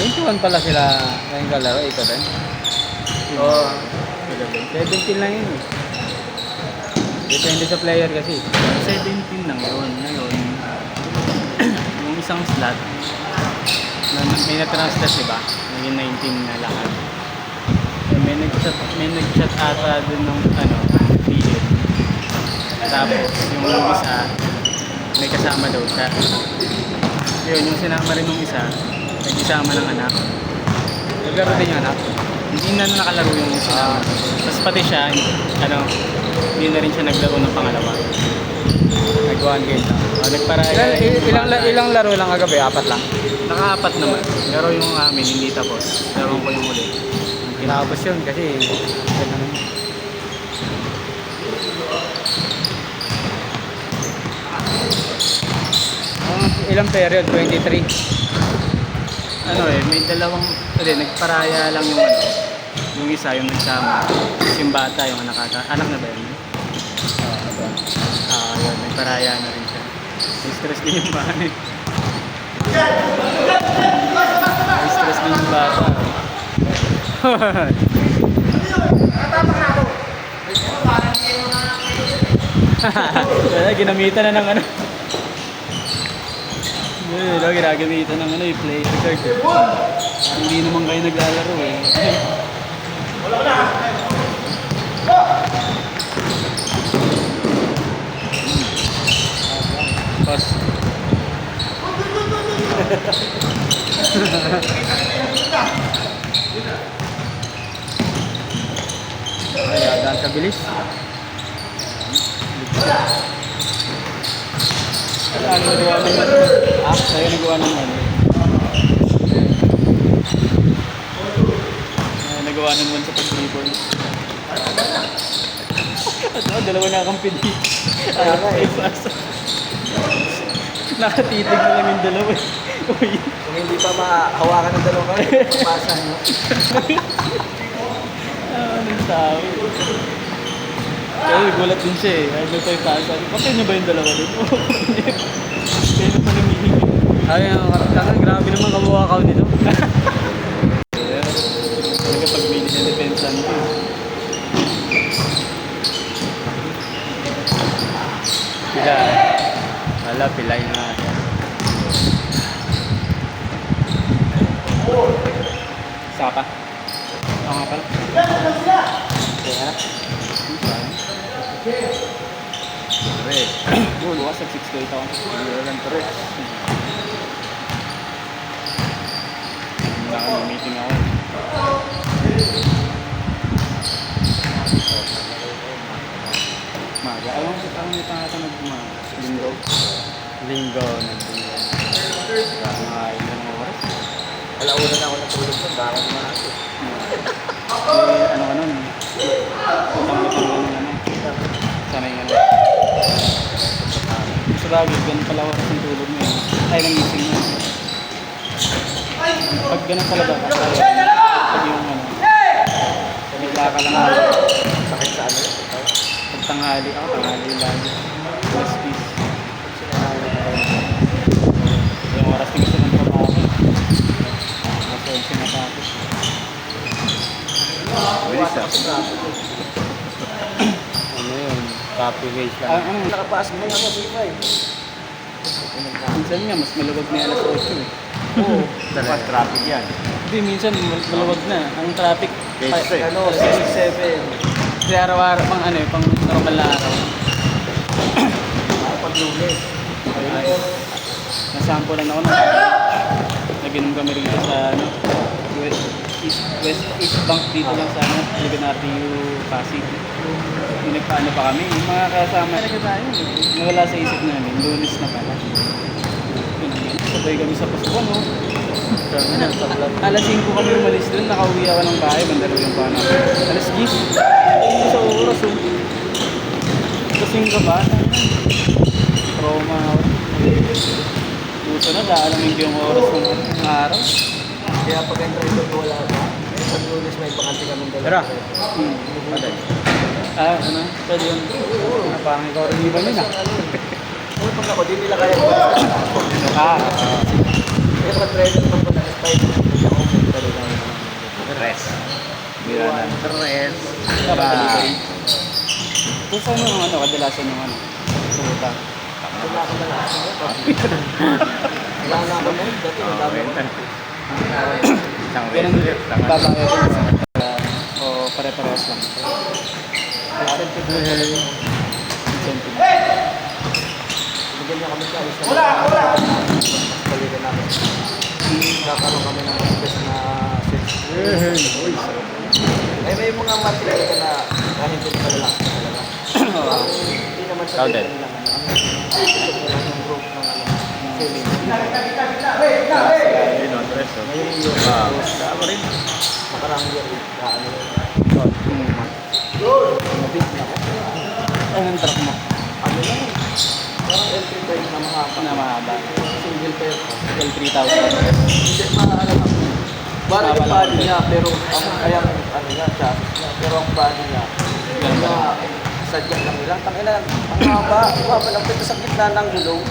21 pala sila ngayong kalaro, ito din. Oo. 17 lang yun eh. Depende sa player kasi. 17 lang yun. Ngayon, yung isang slot, May na-transfer diba? naging 19 na lahat. May nag-chat ata dun ng ano, PL. Tapos yung isa, may kasama daw siya. Yun, yung sinama rin ng isa, nag-isama ng anak. Naglaro din yung anak. Hindi na nakalaro yung sinama. Tapos pati siya, ano, hindi na rin siya naglaro ng pangalawa. Nag-1 game lang. Nagparaya. Ilang laro lang kagabi? 4 lang. Naka-4 naman. Pero yung amin, hindi tapos. Laro ko yung uli. Tinapos yun kasi ganun. Ilang period? 23. Ano eh, may dalawang, nagparaya lang yung ano. Yung isa, yung nagsama. Tapos yung bata, yung anak ata. Anak na ba yun? Yun, nagparaya na rin siya. May stress din yung bata. May stress din yung bata. Ginamitan na ng ano. Ginagamitan ng ano, play record. Hindi naman kayo naglalaro eh. Pas. Ay, daan sa bilis. Ano nagawa ng ano? Sa'yo nagawa ng ano? Nagawa ng one sa pag-dribble. Dalawa na kampi dito. Nakatitig na lang yung dalawa. Uy. Kung hindi pa mahawakan ng dalawa kami, pasa nyo. Anong tao? Kaya gulat din siya eh. Ano tayo pasa? Patay niyo ba yung dalawa din? Oo. Kaya na pa namihingin. Ay, grabe naman kabuha ka nito. Talaga pag may nidepensan ko. Pila. Wala, pilay na. Saka. Oo nga pala. Kaya, Oo, luwas at 6 ako. hindi lang tuloy. Meeting ako. Maga. Alam ko parang may pangatanag linggo. Linggo, naglinggo. Mga ilang oras. Alauna na ako natulog nun, bakit naman ako. Ano ka nun? Utang-utang ka ng ano. Sana yung ano. Sa bagay, ganun pala oras ng tulog mo yun. Ay, ng gising mo. Pag ganun talaga ka, pag yung ano, bigla ka lang ako. Sakit sa ano. Pag tanghali ako, tanghali lagi. Last piece. Yung oras na gusto ng trabaho. Mas 11 na tapos. Bilis ah. Ano yun? Copy paste lang. Ano, Nakapaas mo yung ako, Sipay. minsan nga, mas maluwag na alas 8 eh. Oo. Talaga. Traffic yan. Hindi, minsan maluwag na. Ang traffic, Ano, 6-7. kasi araw-araw, pang ano eh, pang normal na araw. Pag lunes. Ay, nasampulan ako na nag-inom kami rito sa ano, West Bank dito lang sa ano, Liganardio, Pasig. Yung nagpaano pa kami, yung mga kasama talaga tayo. Nawala sa isip namin, Lunes na pala. Sabay kami sa Pasukan, no? Alas 5 kami umalis doon, nakauwi ako ng bahay, bandalo yung pa namin. Alas 10, sa oras, oh. Kasing ka ba? Trauma ako. Puso na, daalamin ko yung oras ng araw. Kaya pag entry ko wala pa. Pag lunes may bakante kami dalawa. Tara. Patay. Ano? Pwede yun. Parang ikaw rin iba nila. Ano pag ako, di nila kaya ko. Ah, Kaya pag treasure pag pag nag-spike, hindi ako Tres. Bira ng tres. Delivery. Kung saan yung kadalasan yung pumunta? Wala ka na lang. Wala na ako na. Dati ang dami ko. Isang Ganun wrestler. babayad din sa o pare-parehas lang. Incentive. Bigyan niya kami sa alis na mas balikan namin. Kakaroon kami ng best na sales. Eh, may mga material ka na kahit hindi pa lang talaga. Hindi naman sa Crowded. lang. Yung group ng selling. Yun, tres. Ngayon yung Tama rin. makarang year. Ano Mabit na ako. Anong truck mo? ano lang. Parang entry price na mahaba. Na mahaba. Single pair ko. Well, 3,000. Hindi maaalam ako. Bali yung Mahaba body lang. niya, pero ang kayang ano niya, chassis niya, pero ang body niya, Ganun ba? sadya lang nila. Tangina, ang haba lang pero sa gitna ng gulong.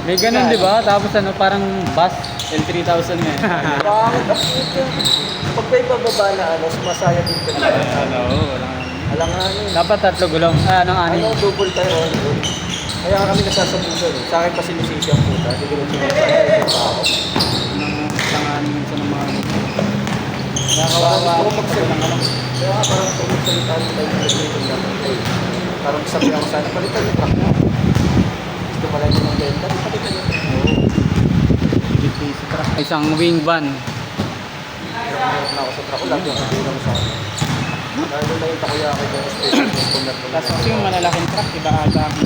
May ganun, di ba? Tapos ano, parang bus. L3000 nga. Bakit ang cute. Pag may bababa na ano, sumasaya din ka na. Wala. Alam nga ano, Dapat 3 gulong. Anong anim? ano, double tayo on road. Kaya kami nasasabusan. Sa akin pa sinisisi ang puta. Hindi ko rin sinasaya yung tao. Ng anim minsan ng mga Parang nakakawawa. gusto ko magsalita. Kaya nga parang gusto ko magsalita ng tayo ng dito. Parang sabi ako sana, palitan yung truck mo. Gusto pala yun ng benta, palitan yung truck mo. Isang wing van. Hirap na ako sa truck ko, lagi ako lang sa akin. Dahil nung nakita ko yung aking special customer ko. Tapos kasi yung malalaking truck, iba ata ang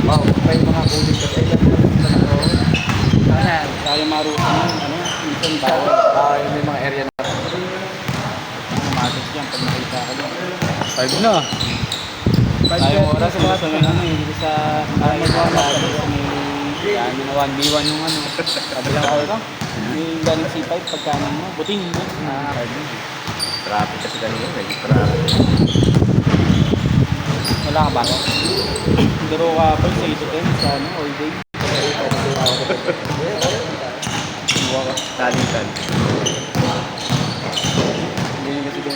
Wow, may mga kulit ka. Ay, yan lang ako. tayo maruto nun, ano, minsan bawal. May mga area na. Pumasok dyan pag nakita ka dyan. 5 na. Tayo oras, sa ano, hindi sa may na 1v1 yung ano. Kabilang ako lang. May galing C5, pagkanan mo, buting mo. Traffic kasi kanina. Medyo traffic. Wala ka ba? Duro ka pa sa 8 to 10 sa ano, all day. Talitan.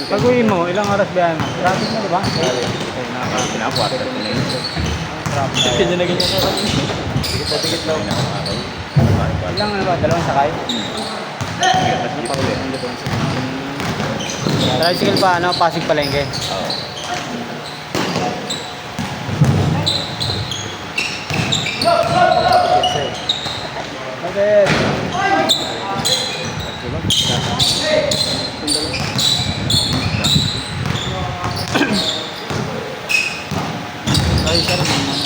Pag uwi mo, ilang oras ba yan? Traffic na, di ba? Pinakwarta ko na yun. Kanya na ganyan ka. Dikit na dikit lang. Ilang ano ba? Dalawang sakay? Tricycle pa, ano? Pasig Palengke. Oo. Bakit? Ay, sarap naman.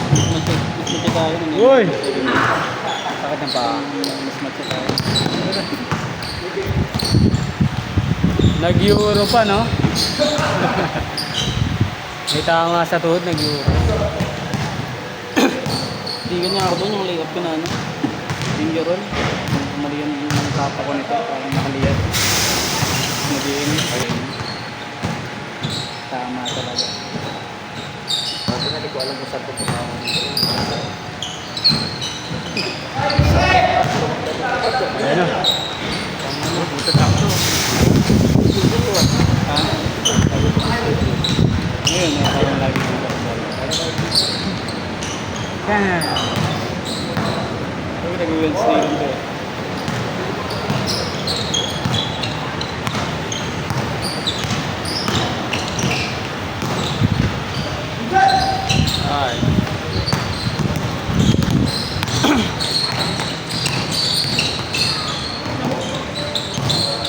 Mas matya tayo. Uy! Sakit ng paa. Mas matya tayo. Nag-euro pa, no? May tama sa tuhod, nag-euro. Hindi ganyan ako doon, yung layup ko na ano. Bingeron. Mali yung kapa ko nito, parang nakaliyat. Nag-iinit. Tama talaga. Kasi na, di ko alam kung saan ko pumaman. Ayan o. Buto sakto. Ha? Ngayon, parang lagi ng kasal. Kaya. Huwag nag-Wednesday lang to. Ay.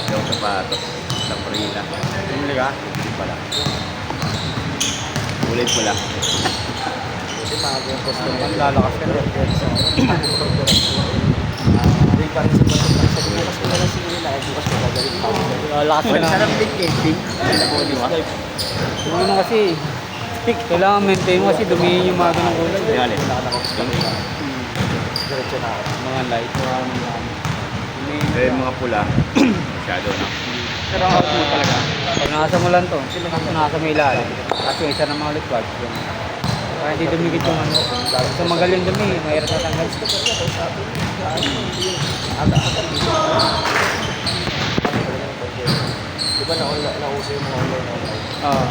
Yung sapatos. Sa Prila. Bumili ka? Hindi pala. Kulay pula. Kasi maaga yung customer. Ang lalakas ka na. Hindi pa rin sa bato. Sabi ko, mas wala si Ila. Ay, bukas ko gagalit pa. Lalakas ka na. Sarap din camping. Ano na kasi, kailangan maintain mo kasi dumihin yung mga ganong kulay. Hindi alin. Diretso na ako. Mga light, mga ano. Pero yung mga pula, masyado na. Pero ang out mo talaga. Pag nasa mo lang to, nasa may ilalim. At yung isa na mga ulit wag. Kaya hindi dumikit yung ano. So magaling dumi, mahirap natanggal. Aga-aga dito. Di ba nauso yung mga online? Oo.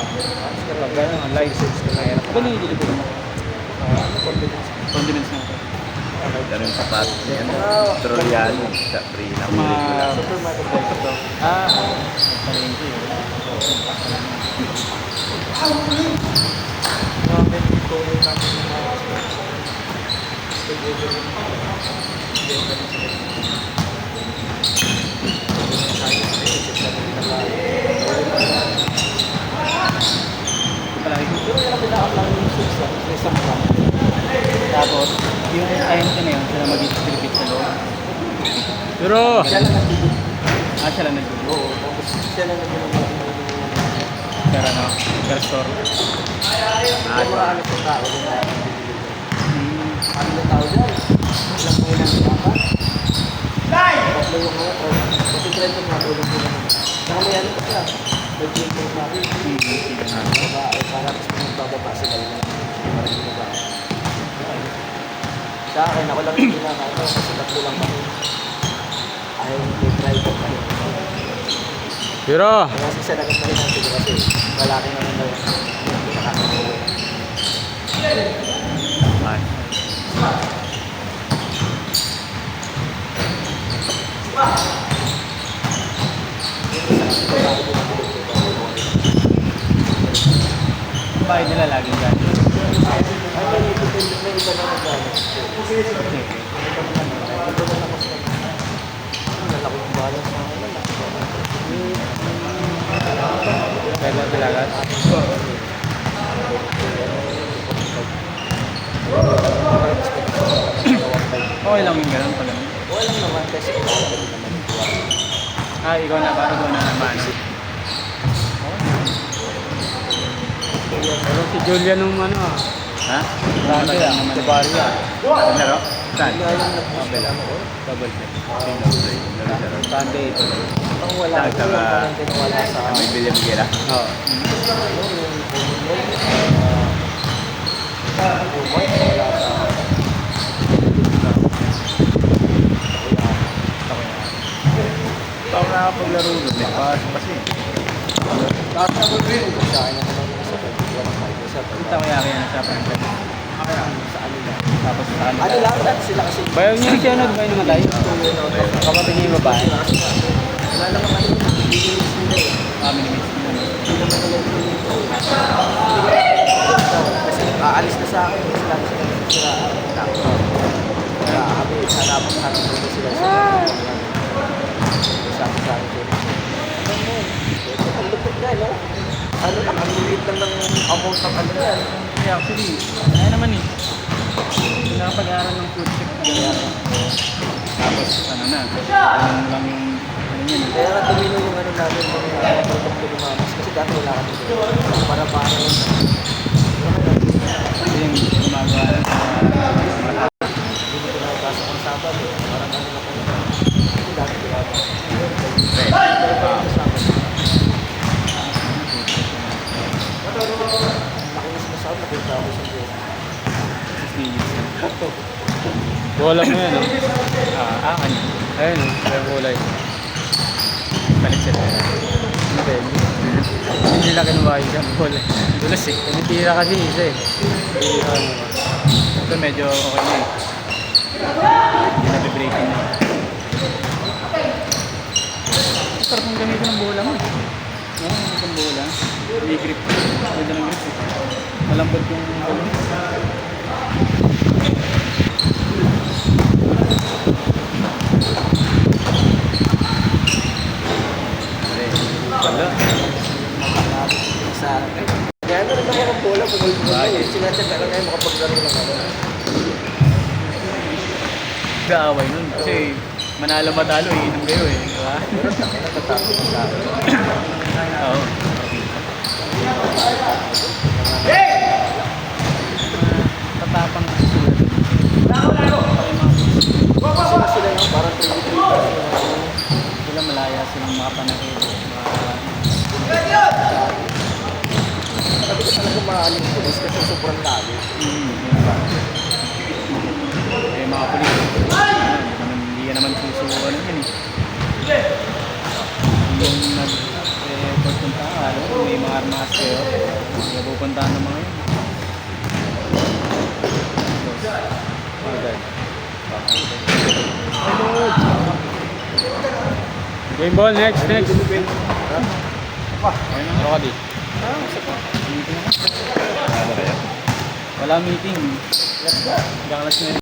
Kapag gano'n, online sales ko mahirap. Ano yung dito mo? Condiments na ito. Ganun sapat. Yan. Trollyan. Sa free na. Mga... Supermarket. Palengke yun. Grabe dito yung natin yung mga Palagi ko. pero yung pinaka-plan yung sa isang plan. Tapos, yung ayun na yun, sila mag-distribute sa loob. Pero, Siya lang nagbibigay. siya lang nag-distribute. Oo, tapos siya lang nagbibigay. Per ano, per store. Yung mga ano sa tao din na ano yung tao dyan? Ilang po lang yung mga tatlo yung mga o kasi trend yung mga tulong sila saka may ano pa sila may plate yung mga babae para tapos magbababa sila yung maraming babae sa akin ako lang yung pinaka kasi tatlo lang kami ayaw yung driver pa rin Pero, kaya kasi siya nagat pa rin natin kasi malaki naman daw nakakagawa bahay nila laging gano'n. ay may iba na nagano lalaki yung balance sa akin Kaya bilagat. Okay lang yung gano'n pala. walang naman kasi kailangan din naman Ikaw na ba? Ikaw na naman. Pero si Julia nung ano Ha? Grabe naman. sa barya. Laro? Saan? Double Double play. Laro. Sunday ito. Ang wala Tag- ko tag- parang din wala sa May bilyam-gira. Oo. yung white wala sa Ikaw nakakapaglaro doon. Kasi. tapos na ko din sa akin naman yung sa pagkakita ng fiber sa Kita ko yari yan sa franchise. sa ano lang Tapos sa ano. ano lang dahil sila kasi Bayaw niya si ano, bayaw namatay. Kapatid niya yung babae. wala naman ano bibigis nila eh Minimiss nila. hindi naman nila kasi aalis na sa akin kasi lagi sila nagsisiraan kaya kami hanapin dito sila sabi sa akin ang lupit na no? Ano lang, ang liit lang ng amount ng ano yan Kaya actually, kaya naman eh. Pinapag-aaral ng food check. Tapos ano na, ano lang yung ano yun. kaya nga tumino yung ano namin mga produkto ni Mamas kasi dati wala kami dito para yun Kasi yung gumagawa ng hindi ko nakapasok ang Sabado parang ano na kami kasi dati wala pa pero parang sa Sabado makinis na Sabado nakita ko sa Diyos bola mo yan, no? Akan. Ayun, yung kulay. Palit sila. Hindi. Hindi nila kinuha yung kulay. Dulas eh. Tumitira kasi isa eh. Ito medyo okay na eh. Hindi na be-breaking na. Sarap ng gamitin ng bola mo. Oo, gamitin ng bola. May grip. Ganda ng grip eh. Malambot yung bola. Wala. sa kaya ano rin naman ang bola pagulpul eh sinasya lang kayo makapaglaro ng ano Gaaway nun. Kasi manalo matalo, iinom kayo eh. Di ba? pero natatakot ng sa akin Oo. Tatapang kasi sila. sila sila yung parang 23 Sila malaya silang mga panakit. Sabi ko talaga maaling pulis kasi sobrang layo. Eh, mga pulis. Hindi ka naman susuwan yun eh. Yung pagpunta ka, may mga armas kayo. Hindi pupuntahan ng mga yun. Agad. Game ball, next. Ayun na. Ano ka di? Meeting na. Ano kaya? Wala meeting. Gakalas na yun.